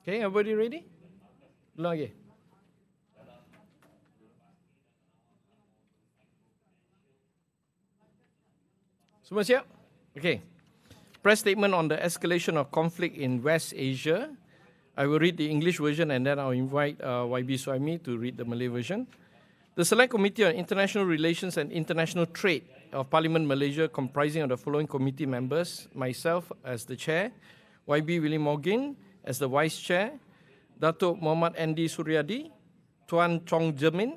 Okay, everybody ready? Belum lagi? Semua siap? Okay. Press statement on the escalation of conflict in West Asia. I will read the English version and then I'll invite YB Suhaimi to read the Malay version. The Select Committee on International Relations and International Trade of Parliament Malaysia, comprising of the following committee members: myself as the chair, YB William Morgan as the vice chair, Datuk Muhammad Andy Suryadi, Tuan Chong Jermin,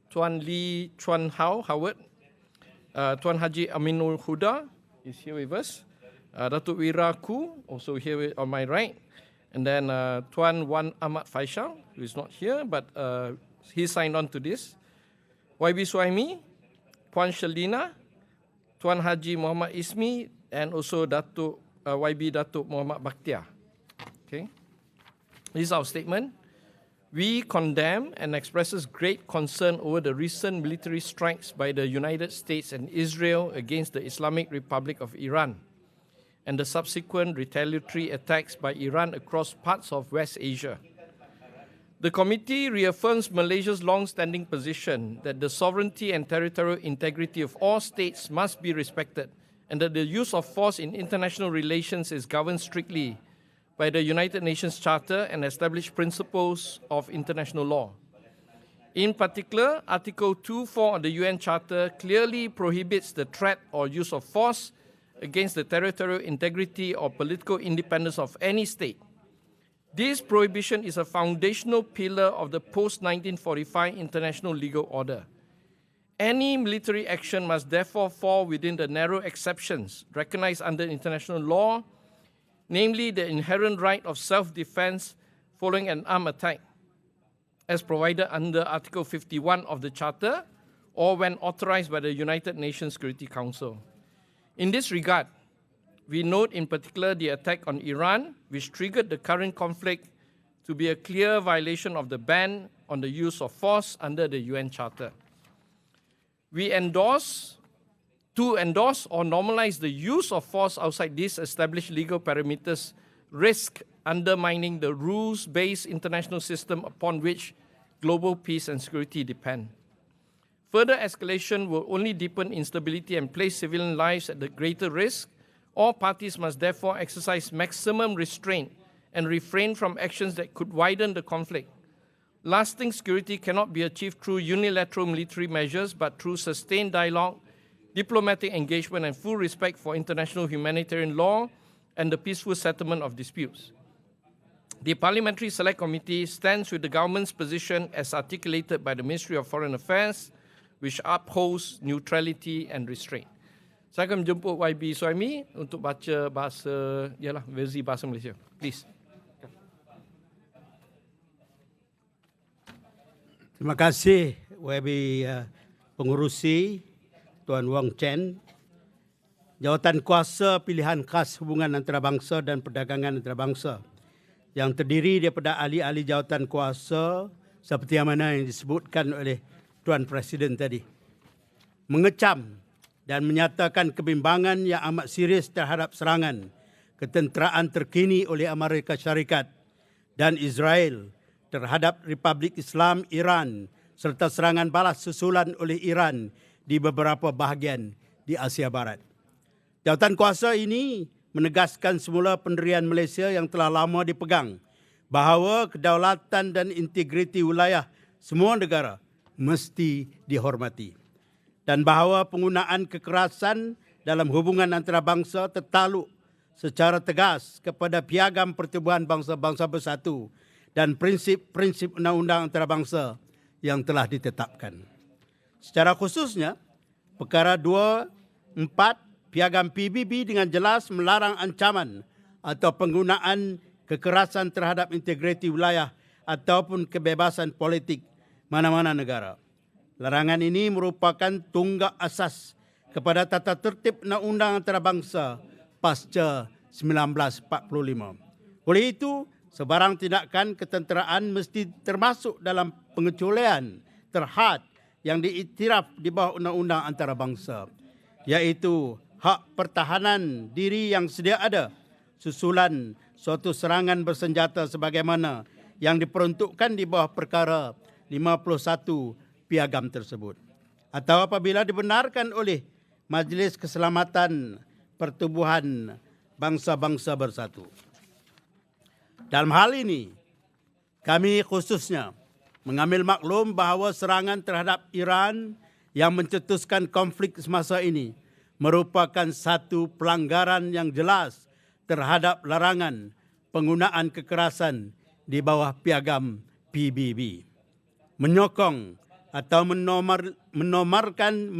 Tuan Lee Chuan Howard, Tuan Haji Aminul Huda is here with us, Datuk Wira Ku also here on my right, and then Tuan Wan Ahmad Faisal, who is not here, but he signed on to this. YB Suhaimi, Puan Shelina, Tuan Haji Muhammad Ismi, and also Datuk YB Datuk Muhammad Bakhtiar. Okay. This is our statement. We condemn and expresses great concern over the recent military strikes by the United States and Israel against the Islamic Republic of Iran, and the subsequent retaliatory attacks by Iran across parts of West Asia. The committee reaffirms Malaysia's long-standing position that the sovereignty and territorial integrity of all states must be respected, and that the use of force in international relations is governed strictly by the United Nations Charter and established principles of international law. In particular, Article 2.4 of the UN Charter clearly prohibits the threat or use of force against the territorial integrity or political independence of any state. This prohibition is a foundational pillar of the post-1945 international legal order. Any military action must therefore fall within the narrow exceptions recognized under international law, namely the inherent right of self-defense following an armed attack, as provided under Article 51 of the Charter, or when authorized by the United Nations Security Council. In this regard, we note in particular the attack on Iran, which triggered the current conflict, to be a clear violation of the ban on the use of force under the UN Charter. We endorse or normalize the use of force outside these established legal parameters risk undermining the rules-based international system upon which global peace and security depend. Further escalation will only deepen instability and place civilian lives at the greater risk. All parties must therefore exercise maximum restraint and refrain from actions that could widen the conflict. Lasting security cannot be achieved through unilateral military measures, but through sustained dialogue, diplomatic engagement, and full respect for international humanitarian law and the peaceful settlement of disputes. The Parliamentary Select Committee stands with the government's position as articulated by the Ministry of Foreign Affairs, which upholds neutrality and restraint. Saya akan menjemput YB Suhaimi untuk baca versi bahasa Malaysia. Please. Terima kasih YB pengurusi Tuan Wong Chen. Jawatan kuasa pilihan khas hubungan antarabangsa dan perdagangan antarabangsa yang terdiri daripada ahli-ahli jawatan kuasa seperti yang mana yang disebutkan oleh Tuan Presiden tadi, mengecam dan menyatakan kebimbangan yang amat serius terhadap serangan ketenteraan terkini oleh Amerika Syarikat dan Israel terhadap Republik Islam Iran serta serangan balas susulan oleh Iran di beberapa bahagian di Asia Barat. Jawatan kuasa ini menegaskan semula pendirian Malaysia yang telah lama dipegang bahawa kedaulatan dan integriti wilayah semua negara mesti dihormati, dan bahawa penggunaan kekerasan dalam hubungan antarabangsa tertakluk secara tegas kepada piagam Pertubuhan Bangsa-Bangsa Bersatu dan prinsip-prinsip undang-undang antarabangsa yang telah ditetapkan. Secara khususnya, perkara 2.4 piagam PBB dengan jelas melarang ancaman atau penggunaan kekerasan terhadap integriti wilayah ataupun kebebasan politik mana-mana negara. Larangan ini merupakan tunggak asas kepada tata tertib undang-undang antarabangsa pasca 1945. Oleh itu, sebarang tindakan ketenteraan mesti termasuk dalam pengecualian terhad yang diiktiraf di bawah undang-undang antarabangsa, iaitu hak pertahanan diri yang sedia ada susulan suatu serangan bersenjata sebagaimana yang diperuntukkan di bawah perkara 51 piagam tersebut, atau apabila dibenarkan oleh Majlis Keselamatan Pertubuhan Bangsa-Bangsa Bersatu. Dalam hal ini, kami khususnya mengambil maklum bahawa serangan terhadap Iran yang mencetuskan konflik semasa ini merupakan satu pelanggaran yang jelas terhadap larangan penggunaan kekerasan di bawah piagam PBB. Menyokong atau menormalkan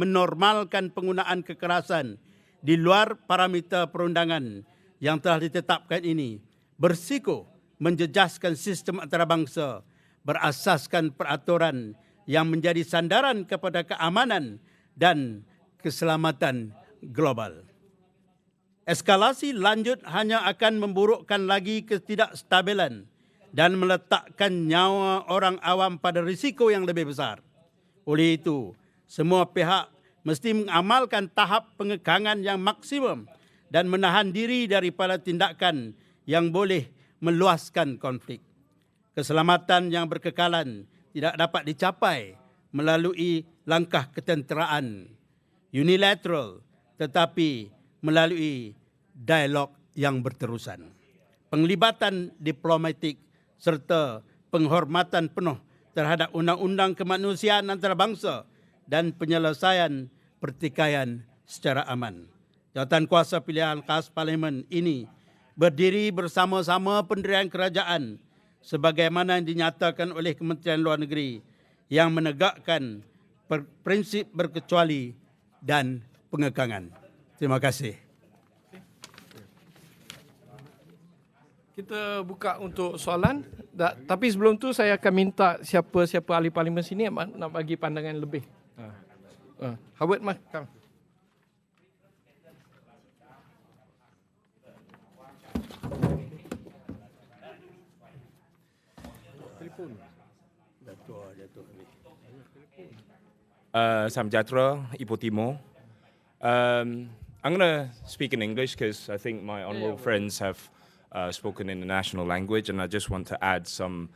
penggunaan kekerasan di luar parameter perundangan yang telah ditetapkan ini bersiko menjejaskan sistem antarabangsa berasaskan peraturan yang menjadi sandaran kepada keamanan dan keselamatan global. Eskalasi lanjut hanya akan memburukkan lagi ketidakstabilan dan meletakkan nyawa orang awam pada risiko yang lebih besar. Oleh itu, semua pihak mesti mengamalkan tahap pengekangan yang maksimum dan menahan diri daripada tindakan yang boleh meluaskan konflik. Keselamatan yang berkekalan tidak dapat dicapai melalui langkah ketenteraan unilateral, tetapi melalui dialog yang berterusan. Penglibatan diplomatik serta penghormatan penuh terhadap undang-undang kemanusiaan antarabangsa dan penyelesaian pertikaian secara aman. Jawatan kuasa pilihan khas Parlimen ini berdiri bersama-sama pendirian kerajaan sebagaimana yang dinyatakan oleh Kementerian Luar Negeri yang menegakkan prinsip berkecuali dan pengekangan. Terima kasih. Kita buka untuk soalan. Tapi sebelum tu saya akan minta siapa-siapa ahli parlimen sini nak bagi pandangan lebih. Howard, come. Salam sejahtera, Ibu Timur. I'm going to speak in English because I think my honourable friends have spoken in the national language, and I just want to add some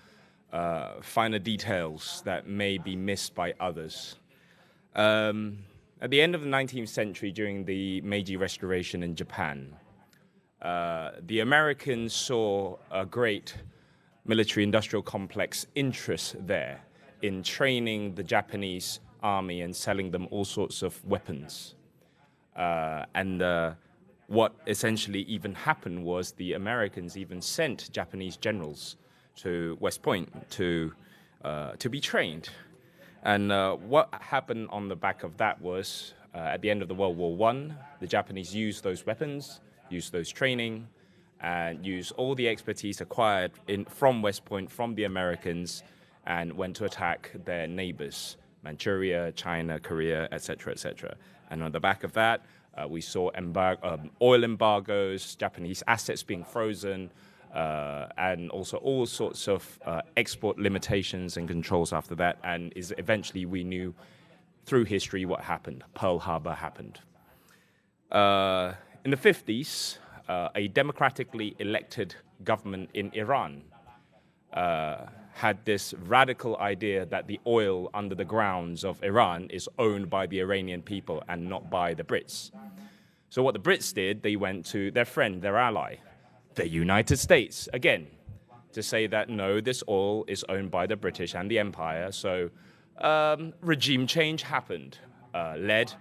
finer details that may be missed by others. At the end of the 19th century, during the Meiji Restoration in Japan, the Americans saw a great military-industrial complex interest there in training the Japanese army and selling them all sorts of weapons. What essentially even happened was the Americans even sent Japanese generals to West Point to be trained. And what happened on the back of that was, at the end of the World War I, the Japanese used those weapons, used those training, and used all the expertise acquired from West Point, from the Americans, and went to attack their neighbors, Manchuria, China, Korea, etc., etc. And on the back of that, we saw oil embargoes, Japanese assets being frozen, and also all sorts of export limitations and controls after that. And eventually we knew through history what happened. Pearl Harbor happened. In the 50s, a democratically elected government in Iran had this radical idea that the oil under the grounds of Iran is owned by the Iranian people and not by the Brits. So what the Brits did, they went to their friend, their ally, the United States, again, to say that no, this oil is owned by the British and the Empire. So regime change happened, led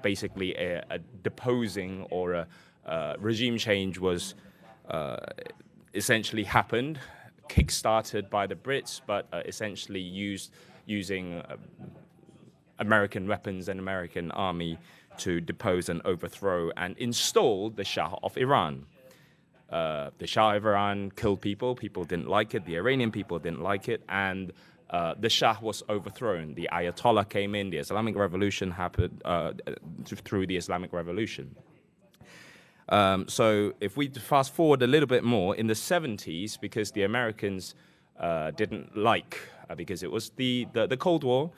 basically a deposing or a regime change was essentially happened, kick-started by the Brits, but essentially using American weapons and American army to depose and overthrow and install the Shah of Iran. The Shah of Iran killed people. People didn't like it. The Iranian people didn't like it. And the Shah was overthrown. The Ayatollah came in. The Islamic Revolution happened through the Islamic Revolution. So if we fast forward a little bit more, in the 70s, because the Americans didn't like, because it was the Cold War,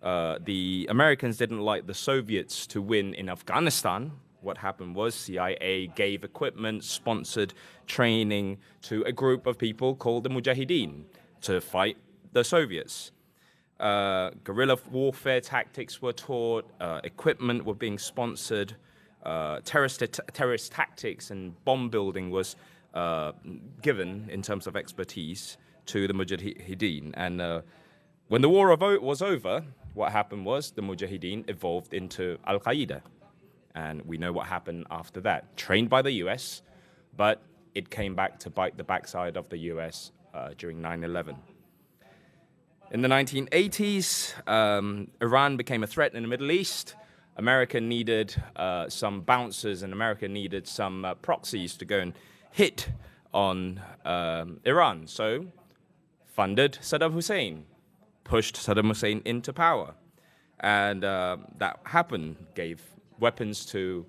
the Americans didn't like the Soviets to win in Afghanistan, What happened was CIA gave equipment, sponsored training to a group of people called the Mujahideen to fight the Soviets. Guerrilla warfare tactics were taught, equipment were being sponsored, terrorist tactics and bomb building was given in terms of expertise to the Mujahideen. And when the war was over, what happened was the Mujahideen evolved into Al-Qaeda. And we know what happened after that. Trained by the US, but it came back to bite the backside of the US during 9/11. In the 1980s, Iran became a threat in the Middle East. America needed some bouncers, and America needed some proxies to go and hit on Iran. So, funded Saddam Hussein, pushed Saddam Hussein into power. And that happened, gave weapons to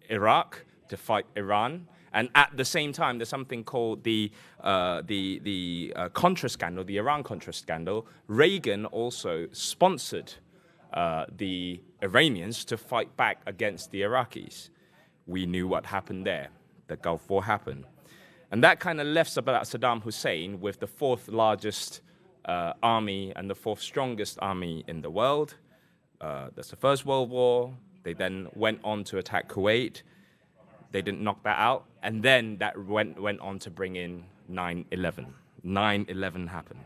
Iraq to fight Iran. And at the same time, there's something called the Contra scandal, the Iran Contra scandal. Reagan also sponsored the Iranians to fight back against the Iraqis. We knew what happened there. The Gulf War happened. And that kind of left Saddam Hussein with the fourth largest army and the fourth strongest army in the world. That's the First World War. They then went on to attack Kuwait. They didn't knock that out. And then that went on to bring in 9/11. 9/11 happened.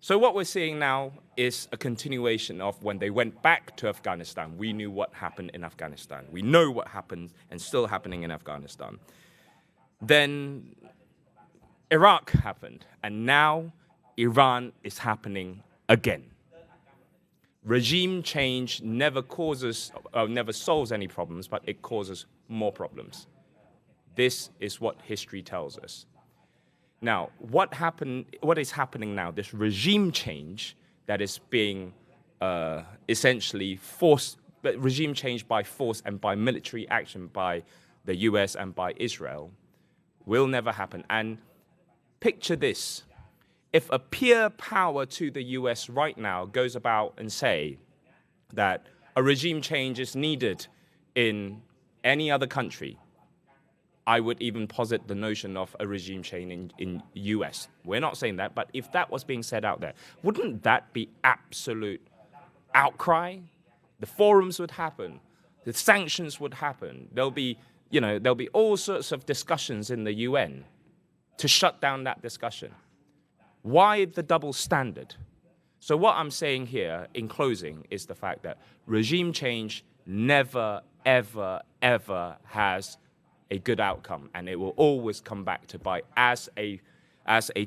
So what we're seeing now is a continuation of when they went back to Afghanistan. We knew what happened in Afghanistan. We know what happened and still happening in Afghanistan. Then Iraq happened. And now Iran is happening again. Regime change never solves any problems, but it causes more problems. This is what history tells us. Now, what is happening now, this regime change that is being essentially forced, regime change by force and by military action by the US and by Israel, will never happen. And picture this. If a peer power to the US right now goes about and say that a regime change is needed in any other country, I would even posit the notion of a regime change in US. We're not saying that, but if that was being said out there, wouldn't that be absolute outcry? The forums would happen, the sanctions would happen. There'll be all sorts of discussions in the UN to shut down that discussion. Why the double standard? So what I'm saying here in closing is the fact that regime change never, ever, ever has a good outcome, and it will always come back to bite as a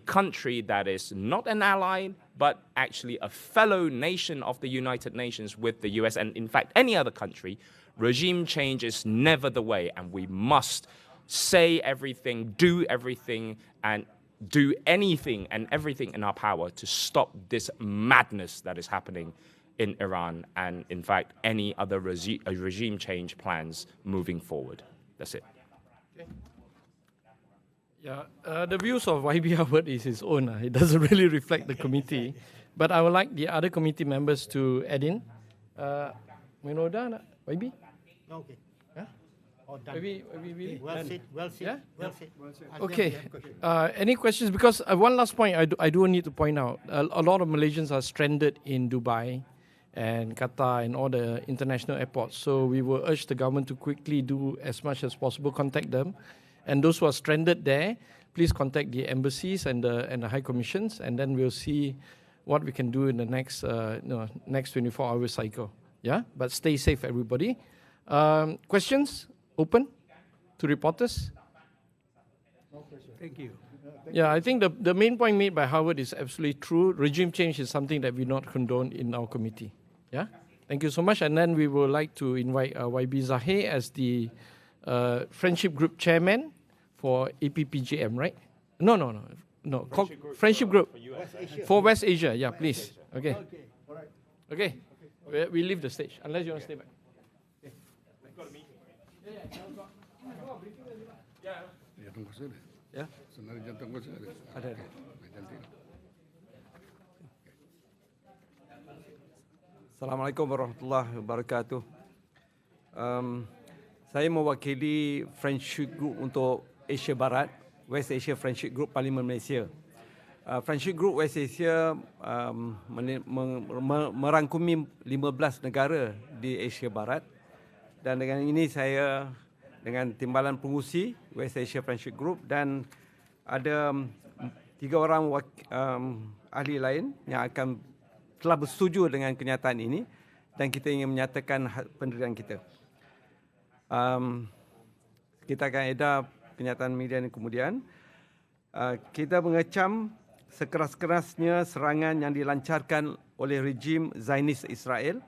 country that is not an ally, but actually a fellow nation of the United Nations with the US, and in fact any other country. Regime change is never the way, and we must say everything, do everything, and do anything and everything in our power to stop this madness that is happening in Iran and, in fact, any other regime change plans moving forward. That's it. Okay. Yeah, the views of YB Howard is his own. It doesn't really reflect the committee. But I would like the other committee members to add in. Minoda, YB? Okay. Well said. Yeah? Well said. Okay. Any questions? Because one last point I do need to point out. A lot of Malaysians are stranded in Dubai and Qatar and all the international airports. So we will urge the government to quickly do as much as possible, contact them. And those who are stranded there, please contact the embassies and the high commissions, and then we'll see what we can do in the next 24-hour cycle. Yeah? But stay safe, everybody. Questions? Open to reporters? Thank you. Yeah, I think the main point made by Howard is absolutely true. Regime change is something that we not condone in our committee. Yeah? Thank you so much. And then we would like to invite YB Zahir as the Friendship Group Chairman for APPGM, right? No. Friendship Group for West Asia. Yeah, please. Okay. All right. Okay. We leave the stage, unless you want to stay back. Ya. Ada. Assalamualaikum warahmatullahi wabarakatuh. Saya mewakili Friendship Group untuk Asia Barat, West Asia Friendship Group Parlimen Malaysia. Friendship Group West Asia merangkumi 15 negara di Asia Barat, dan dengan ini saya dengan timbalan pengurusi West Asia Friendship Group dan ada 3 orang ahli lain yang telah bersetuju dengan kenyataan ini, dan kita ingin menyatakan pendirian kita. Kita akan edar kenyataan media ini kemudian. Kita mengecam sekeras-kerasnya serangan yang dilancarkan oleh rejim Zionis Israel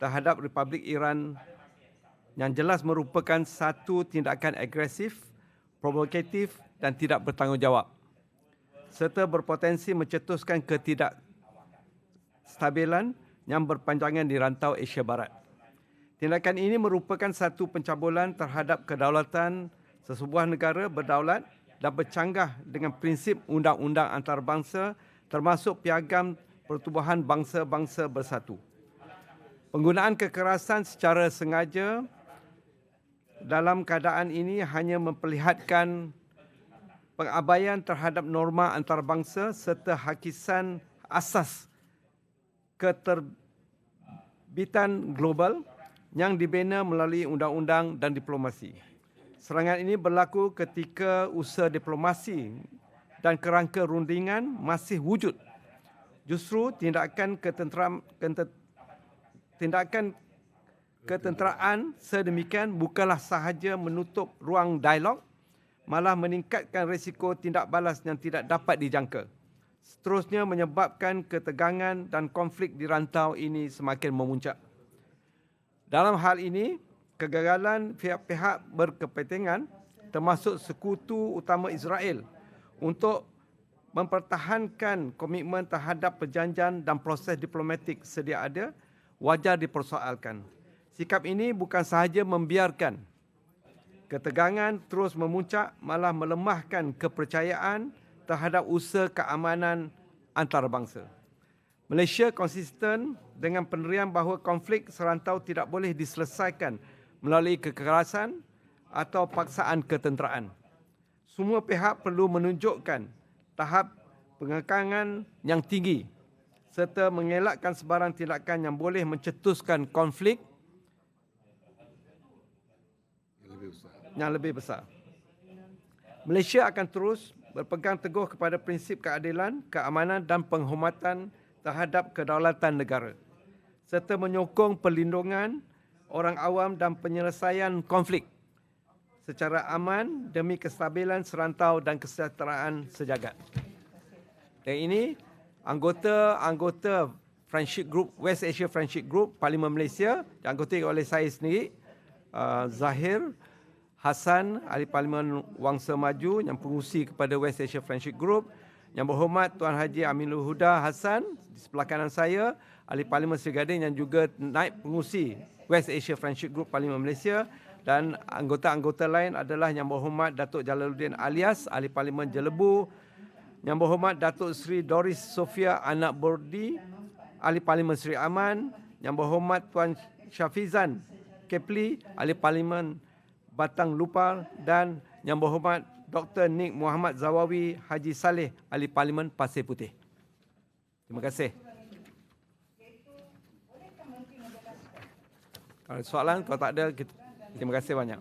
terhadap Republik Iran yang jelas merupakan satu tindakan agresif, provokatif dan tidak bertanggungjawab, serta berpotensi mencetuskan ketidakstabilan yang berpanjangan di rantau Asia Barat. Tindakan ini merupakan satu pencabulan terhadap kedaulatan sesebuah negara berdaulat dan bercanggah dengan prinsip undang-undang antarabangsa termasuk piagam pertubuhan bangsa-bangsa bersatu. Penggunaan kekerasan secara sengaja dalam keadaan ini hanya memperlihatkan pengabaian terhadap norma antarabangsa serta hakikat asas keterbitan global yang dibina melalui undang-undang dan diplomasi. Serangan ini berlaku ketika usaha diplomasi dan kerangka rundingan masih wujud. Justru tindakan ketenteraan sedemikian bukanlah sahaja menutup ruang dialog, malah meningkatkan risiko tindak balas yang tidak dapat dijangka. Seterusnya menyebabkan ketegangan dan konflik di rantau ini semakin memuncak. Dalam hal ini, kegagalan pihak-pihak berkepentingan termasuk sekutu utama Israel untuk mempertahankan komitmen terhadap perjanjian dan proses diplomatik sedia ada wajar dipersoalkan. Sikap ini bukan sahaja membiarkan ketegangan terus memuncak, malah melemahkan kepercayaan terhadap usaha keamanan antarabangsa. Malaysia konsisten dengan pendirian bahawa konflik serantau tidak boleh diselesaikan melalui kekerasan atau paksaan ketenteraan. Semua pihak perlu menunjukkan tahap pengekangan yang tinggi serta mengelakkan sebarang tindakan yang boleh mencetuskan konflik yang lebih besar. Malaysia akan terus berpegang teguh kepada prinsip keadilan, keamanan dan penghormatan terhadap kedaulatan negara serta menyokong perlindungan orang awam dan penyelesaian konflik secara aman demi kestabilan serantau dan kesejahteraan sejagat. Dan ini anggota Friendship Group, West Asia Friendship Group Parlimen Malaysia, dianggoti oleh saya sendiri, Zahir, Hassan, Ahli Parlimen Wangsa Maju yang pengurusi kepada West Asia Friendship Group. Yang berhormat Tuan Haji Aminul Huda Hassan di sebelah kanan saya, Ahli Parlimen Sri Gading yang juga naib pengurusi West Asia Friendship Group Parlimen Malaysia, dan anggota-anggota lain adalah Yang berhormat Datuk Jalaluddin Alias, Ahli Parlimen Jelebu, Yang berhormat Datuk Seri Doris Sofia Anak Bordi, Ahli Parlimen Sri Aman, Yang berhormat Tuan Syafizan Kepli, Ahli Parlimen Batang Lupar, dan Yang berhormat Dr. Nik Muhammad Zawawi Haji Saleh, Ahli Parlimen Pasir Putih. Terima kasih. Kalau soalan, kalau tak ada, terima kasih banyak.